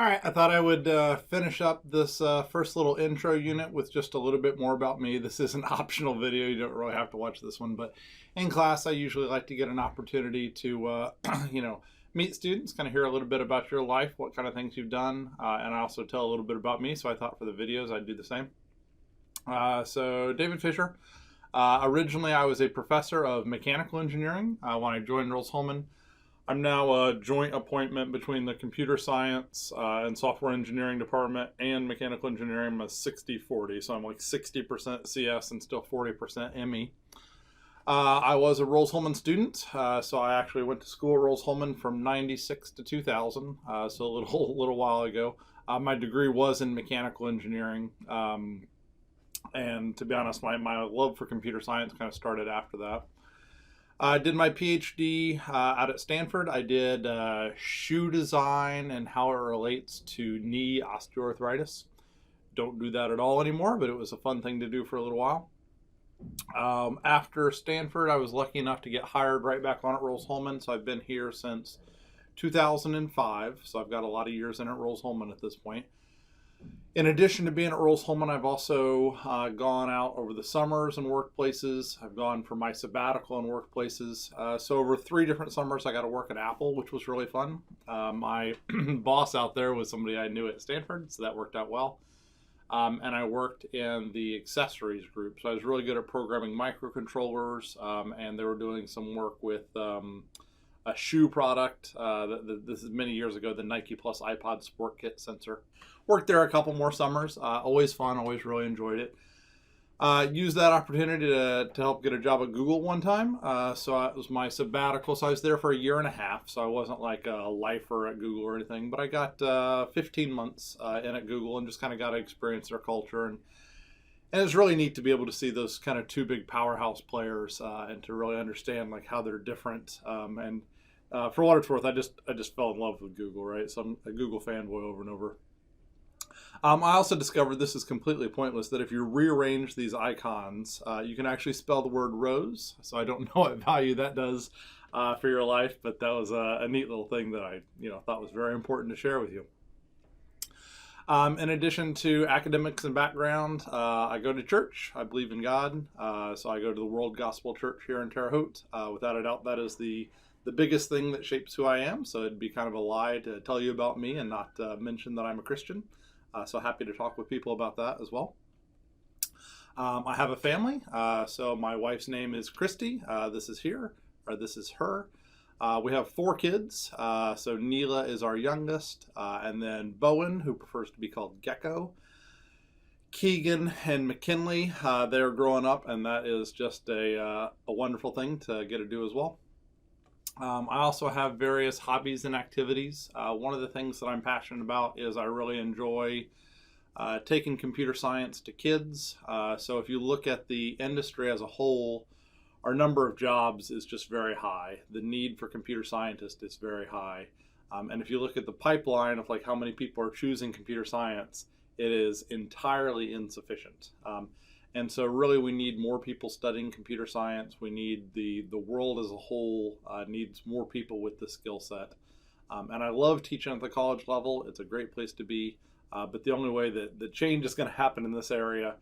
right, I thought I would finish up this first little intro unit with just a little bit more about me. This is an optional video. You don't really have to watch this one, but in class, I usually like to get an opportunity to, meet students, kind of hear a little bit about your life, what kind of things you've done, and I also tell a little bit about me. So I thought for the videos, I'd do the same. So David Fisher. Originally, I was a professor of mechanical engineering when I joined Rolls-Holman. I'm now a joint appointment between the computer science and software engineering department and mechanical engineering. I'm a 60-40, so I'm like 60% CS and still 40% ME. I was a Rolls-Holman student, so I actually went to school at Rolls-Holman from 96 to 2000, so a little while ago. My degree was in mechanical engineering, and to be honest, my love for computer science kind of started after that. I did my PhD out at Stanford. I did shoe design and how it relates to knee osteoarthritis. Don't do that at all anymore, but it was a fun thing to do for a little while. After Stanford, I was lucky enough to get hired right back on at Rolls-Holman, so I've been here since 2005, so I've got a lot of years in at Rolls-Holman at this point. In addition to being at Rolls-Holman, I've also gone out over the summers and workplaces. I've gone for my sabbatical and workplaces. So over 3 different summers, I got to work at Apple, which was really fun. My boss out there was somebody I knew at Stanford, so that worked out well. And I worked in the accessories group. So I was really good at programming microcontrollers, and they were doing some work with a shoe product. This is many years ago, the Nike Plus iPod Sport Kit sensor. Worked there a couple more summers. Always fun, always really enjoyed it. Used that opportunity to help get a job at Google one time. So it was my sabbatical. So I was there for a year and a half. So I wasn't like a lifer at Google or anything, but I got 15 months in at Google and just kind of got to experience their culture. And it was really neat to be able to see those kind of 2 big powerhouse players and to really understand like how they're different. And for what it's worth, I just fell in love with Google, right? So I'm a Google fanboy over and over. I also discovered this is completely pointless, that if you rearrange these icons, you can actually spell the word rose. So I don't know what value that does for your life, but that was a neat little thing that I thought was very important to share with you. In addition to academics and background, I go to church. I believe in God. So I go to the World Gospel Church here in Terre Haute. Without a doubt, that is the biggest thing that shapes who I am. So it'd be kind of a lie to tell you about me and not mention that I'm a Christian. So happy to talk with people about that as well. I have a family. So my wife's name is Christy. This is her. We have 4 kids. So Neela is our youngest. And then Bowen, who prefers to be called Gecko. Keegan and McKinley, they're growing up, and that is just a wonderful thing to get to do as well. I also have various hobbies and activities. One of the things that I'm passionate about is I really enjoy taking computer science to kids. So if you look at the industry as a whole, our number of jobs is just very high. The need for computer scientists is very high. And if you look at the pipeline of like how many people are choosing computer science, it is entirely insufficient. And so really we need more people studying computer science. We need the world as a whole needs more people with this skill set. And I love teaching at the college level. It's a great place to be. But the only way that the change is going to happen in this area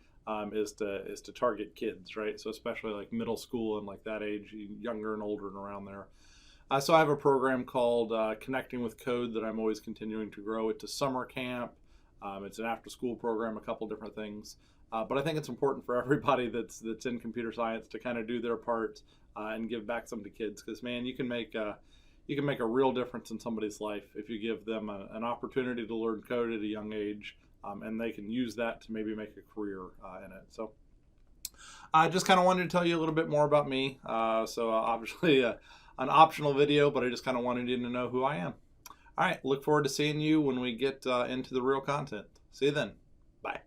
is to target kids, right? So especially like middle school and like that age, younger and older and around there. So I have a program called Connecting with Code that I'm always continuing to grow. It's a summer camp. It's an after-school program, a couple different things. But I think it's important for everybody that's in computer science to kind of do their part and give back some to kids, because man, you can make a real difference in somebody's life if you give them an opportunity to learn code at a young age, and they can use that to maybe make a career in it. So I just kind of wanted to tell you a little bit more about me. So obviously an optional video, but I just kind of wanted you to know who I am. All right, look forward to seeing you when we get into the real content. See you then. Bye.